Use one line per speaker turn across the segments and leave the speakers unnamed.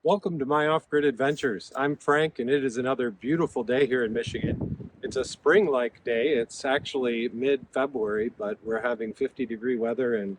Welcome to my off-grid adventures. I'm Frank, and it is another beautiful day here in Michigan. It's a spring-like day. It's actually mid-February, but we're having 50-degree weather and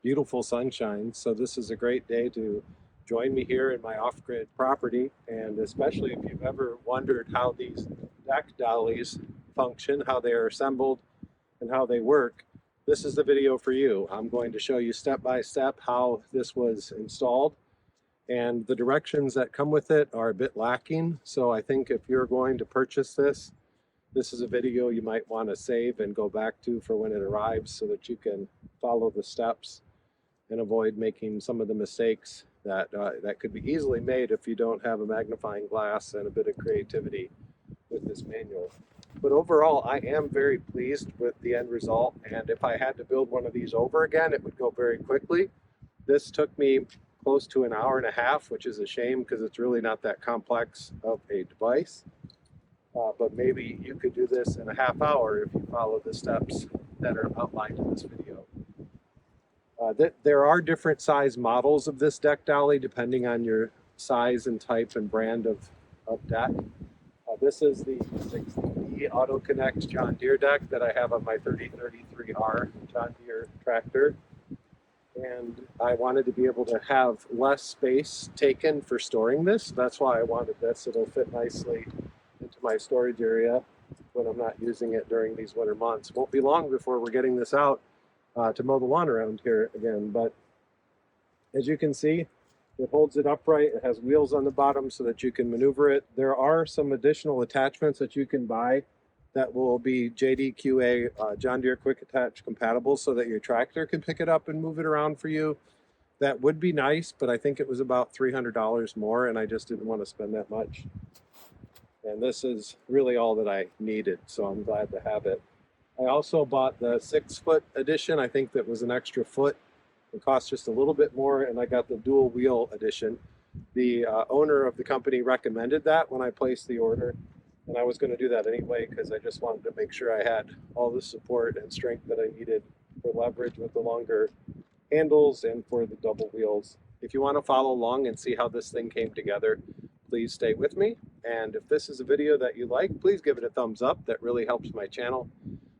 beautiful sunshine. So this is a great day to join me here in my off-grid property. And especially if you've ever wondered how these deck dollies function, how they are assembled, and how they work, this is the video for you. I'm going to show you step by step how this was installed, and the directions that come with it are a bit lacking. So I think if you're going to purchase this is a video you might want to save and go back to for when it arrives so that you can follow the steps and avoid making some of the mistakes that could be easily made if you don't have a magnifying glass and a bit of creativity with this manual. But overall, I am very pleased with the end result, and if I had to build one of these over again, it would go very quickly. This took me close to an hour and a half, which is a shame because it's really not that complex of a device. But maybe you could do this in a half hour if you follow the steps that are outlined in this video. There are different size models of this deck dolly depending on your size and type and brand of deck. This is the 60D Auto Connect John Deere deck that I have on my 3033R John Deere tractor. And I wanted to be able to have less space taken for storing this. That's why I wanted this. It'll fit nicely into my storage area when I'm not using it during these winter months. Won't be long before we're getting this out to mow the lawn around here again. But as you can see, it holds it upright. It has wheels on the bottom so that you can maneuver it. There are some additional attachments that you can buy that will be JDQA John Deere Quick Attach compatible so that your tractor can pick it up and move it around for you. That would be nice, but I think it was about $300 more, and I just didn't want to spend that much. And this is really all that I needed, so I'm glad to have it. I also bought the 6-foot edition. I think that was an extra foot. It cost just a little bit more, and I got the dual wheel edition. The owner of the company recommended that when I placed the order, and I was going to do that anyway because I just wanted to make sure I had all the support and strength that I needed for leverage with the longer handles and for the double wheels. If you want to follow along and see how this thing came together, please stay with me. And if this is a video that you like, please give it a thumbs up. That really helps my channel.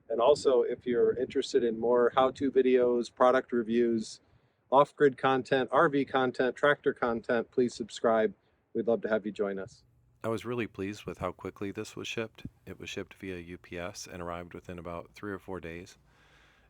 And also, if you're interested in more how-to videos, product reviews, off-grid content, RV content, tractor content, please subscribe. We'd love to have you join us.
I was really pleased with how quickly this was shipped. It was shipped via UPS and arrived within about 3 or 4 days.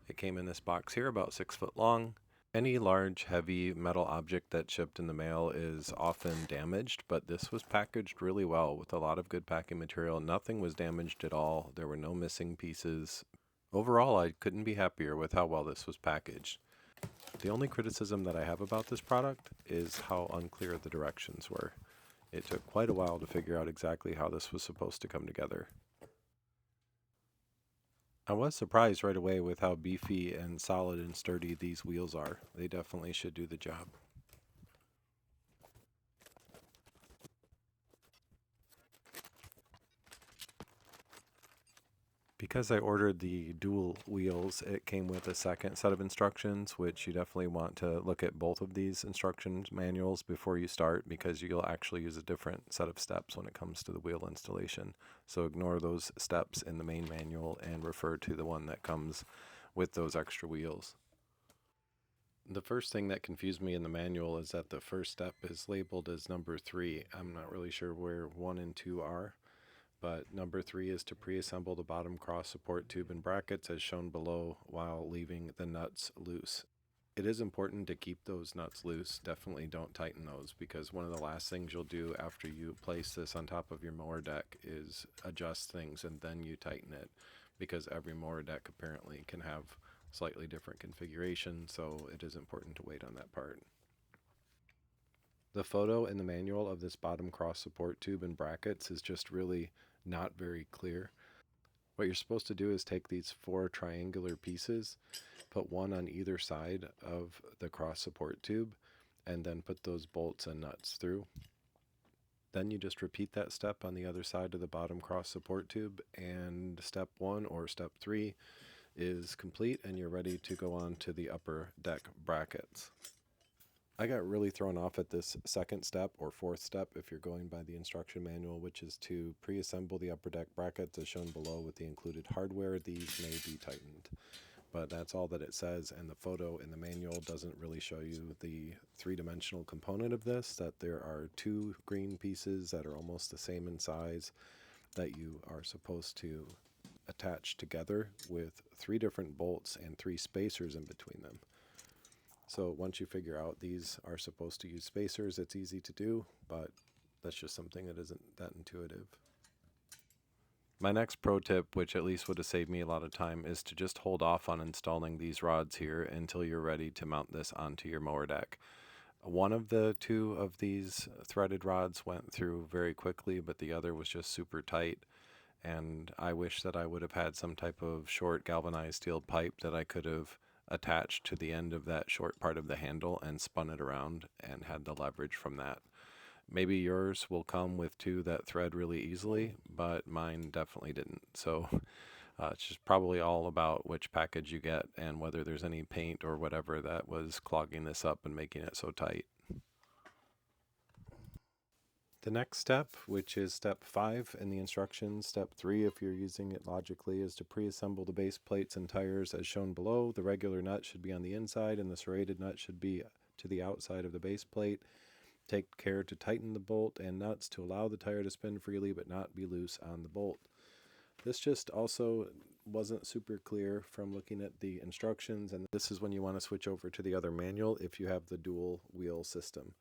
It came in this box here, about 6 foot long. Any large, heavy metal object that's shipped in the mail is often damaged, but this was packaged really well with a lot of good packing material. Nothing was damaged at all. There were no missing pieces. Overall, I couldn't be happier with how well this was packaged. The only criticism that I have about this product is how unclear the directions were. It took quite a while to figure out exactly how this was supposed to come together. I was surprised right away with how beefy and solid and sturdy these wheels are. They definitely should do the job. Because I ordered the dual wheels, it came with a second set of instructions, which you definitely want to look at both of these instructions manuals before you start, because you'll actually use a different set of steps when it comes to the wheel installation. So ignore those steps in the main manual and refer to the one that comes with those extra wheels. The first thing that confused me in the manual is that the first step is labeled as number 3. I'm not really sure where 1 and 2 are. But number 3 is to pre-assemble the bottom cross support tube and brackets as shown below while leaving the nuts loose. It is important to keep those nuts loose. Definitely don't tighten those, because one of the last things you'll do after you place this on top of your mower deck is adjust things and then you tighten it, because every mower deck apparently can have slightly different configuration, so it is important to wait on that part. The photo in the manual of this bottom cross support tube and brackets is just really not very clear. What you're supposed to do is take these 4 triangular pieces, put one on either side of the cross support tube, and then put those bolts and nuts through. Then you just repeat that step on the other side of the bottom cross support tube, and step 1 or step 3 is complete and you're ready to go on to the upper deck brackets. I got really thrown off at this second step or fourth step if you're going by the instruction manual, which is to pre-assemble the upper deck brackets as shown below with the included hardware. These may be tightened. But that's all that it says, and the photo in the manual doesn't really show you the three-dimensional component of this, that there are two green pieces that are almost the same in size that you are supposed to attach together with three different bolts and three spacers in between them. So once you figure out these are supposed to use spacers, it's easy to do, but that's just something that isn't that intuitive. My next pro tip, which at least would have saved me a lot of time, is to just hold off on installing these rods here until you're ready to mount this onto your mower deck. One of the two of these threaded rods went through very quickly, but the other was just super tight. And I wish that I would have had some type of short galvanized steel pipe that I could have attached to the end of that short part of the handle and spun it around and had the leverage from that. Maybe yours will come with two that thread really easily, but mine definitely didn't. So it's just probably all about which package you get and whether there's any paint or whatever that was clogging this up and making it so tight. The next step, which is step 5 in the instructions, step 3 if you're using it logically, is to pre-assemble the base plates and tires as shown below. The regular nut should be on the inside and the serrated nut should be to the outside of the base plate. Take care to tighten the bolt and nuts to allow the tire to spin freely but not be loose on the bolt. This just also wasn't super clear from looking at the instructions, and this is when you want to switch over to the other manual if you have the dual wheel system.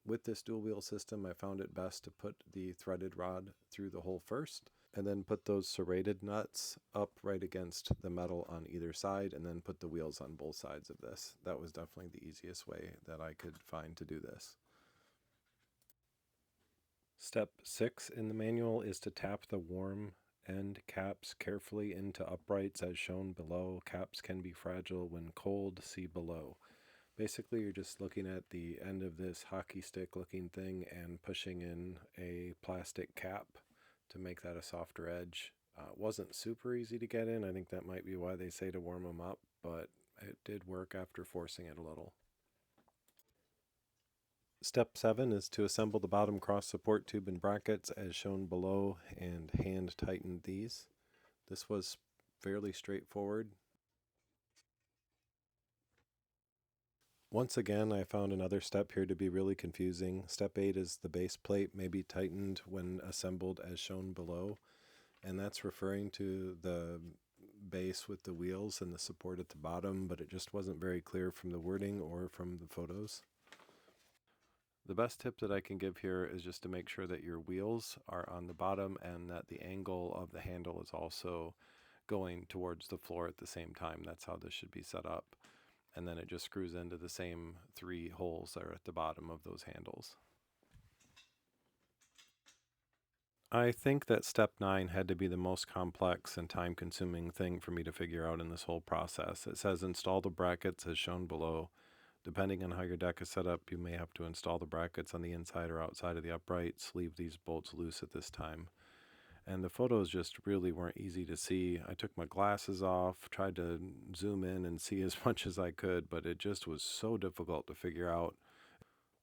With this dual wheel system, I found it best to put the threaded rod through the hole first, and then put those serrated nuts up right against the metal on either side, and then put the wheels on both sides of this. That was definitely the easiest way that I could find to do this. Step 6 in the manual is to tap the warm end caps carefully into uprights as shown below. Caps can be fragile when cold, see below. Basically, you're just looking at the end of this hockey stick looking thing and pushing in a plastic cap to make that a softer edge. It wasn't super easy to get in. I think that might be why they say to warm them up, but it did work after forcing it a little. Step 7 is to assemble the bottom cross support tube and brackets as shown below and hand tighten these. This was fairly straightforward. Once again, I found another step here to be really confusing. Step 8 is the base plate may be tightened when assembled as shown below, and that's referring to the base with the wheels and the support at the bottom, but it just wasn't very clear from the wording or from the photos. The best tip that I can give here is just to make sure that your wheels are on the bottom and that the angle of the handle is also going towards the floor at the same time. That's how this should be set up. And then it just screws into the same 3 holes that are at the bottom of those handles. I think that step 9 had to be the most complex and time-consuming thing for me to figure out in this whole process. It says install the brackets as shown below. Depending on how your deck is set up, you may have to install the brackets on the inside or outside of the uprights. Leave these bolts loose at this time. And the photos just really weren't easy to see. I took my glasses off, tried to zoom in and see as much as I could, but it just was so difficult to figure out.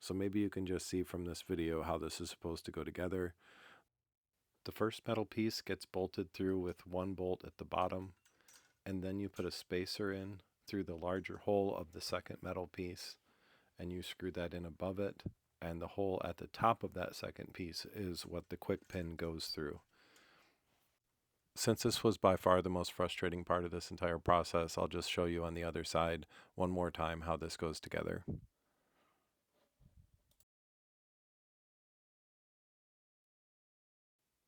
So maybe you can just see from this video how this is supposed to go together. The first metal piece gets bolted through with one bolt at the bottom, and then you put a spacer in through the larger hole of the second metal piece, and you screw that in above it, and the hole at the top of that second piece is what the quick pin goes through. Since this was by far the most frustrating part of this entire process, I'll just show you on the other side one more time how this goes together.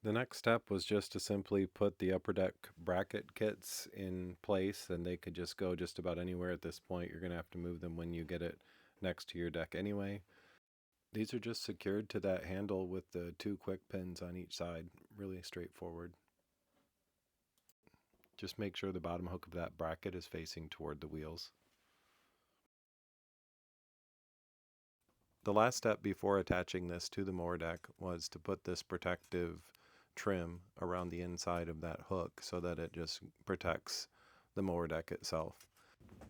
The next step was just to simply put the upper deck bracket kits in place, and they could just go just about anywhere at this point. You're going to have to move them when you get it next to your deck anyway. These are just secured to that handle with the 2 quick pins on each side. Really straightforward. Just make sure the bottom hook of that bracket is facing toward the wheels. The last step before attaching this to the mower deck was to put this protective trim around the inside of that hook so that it just protects the mower deck itself.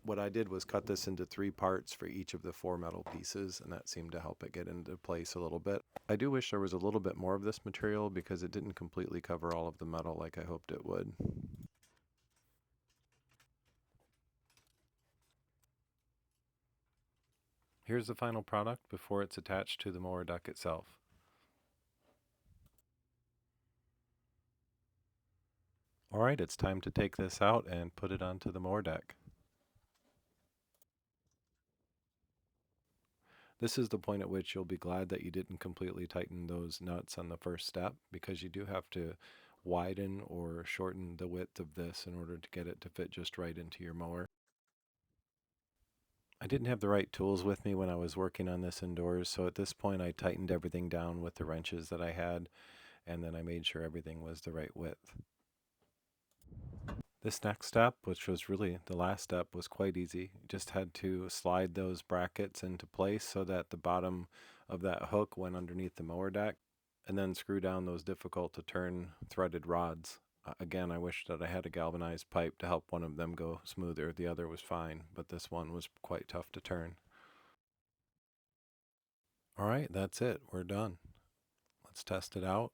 What I did was cut this into 3 parts for each of the 4 metal pieces, and that seemed to help it get into place a little bit. I do wish there was a little bit more of this material because it didn't completely cover all of the metal like I hoped it would. Here's the final product before it's attached to the mower deck itself. Alright, it's time to take this out and put it onto the mower deck. This is the point at which you'll be glad that you didn't completely tighten those nuts on the first step, because you do have to widen or shorten the width of this in order to get it to fit just right into your mower. I didn't have the right tools with me when I was working on this indoors, so at this point I tightened everything down with the wrenches that I had, and then I made sure everything was the right width. This next step, which was really the last step, was quite easy. You just had to slide those brackets into place so that the bottom of that hook went underneath the mower deck, and then screw down those difficult to turn threaded rods. Again, I wish that I had a galvanized pipe to help one of them go smoother. The other was fine, but this one was quite tough to turn. All right, that's it. We're done. Let's test it out.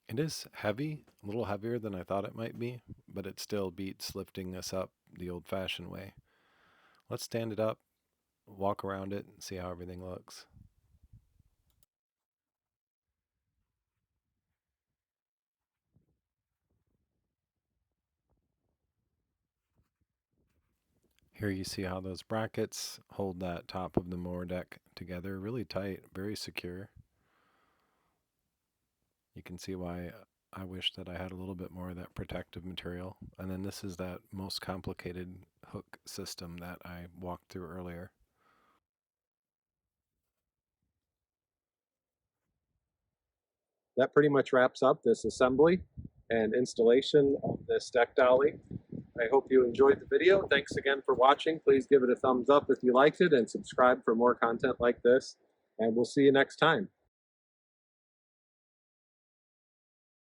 It is heavy, a little heavier than I thought it might be, but it still beats lifting this up the old-fashioned way. Let's stand it up, walk around it, and see how everything looks. Here you see how those brackets hold that top of the mower deck together really tight, very secure. You can see why I wish that I had a little bit more of that protective material. And then this is that most complicated hook system that I walked through earlier.
That pretty much wraps up this assembly and installation of this deck dolly. I hope you enjoyed the video. Thanks again for watching. Please give it a thumbs up if you liked it and subscribe for more content like this. And we'll see you next time.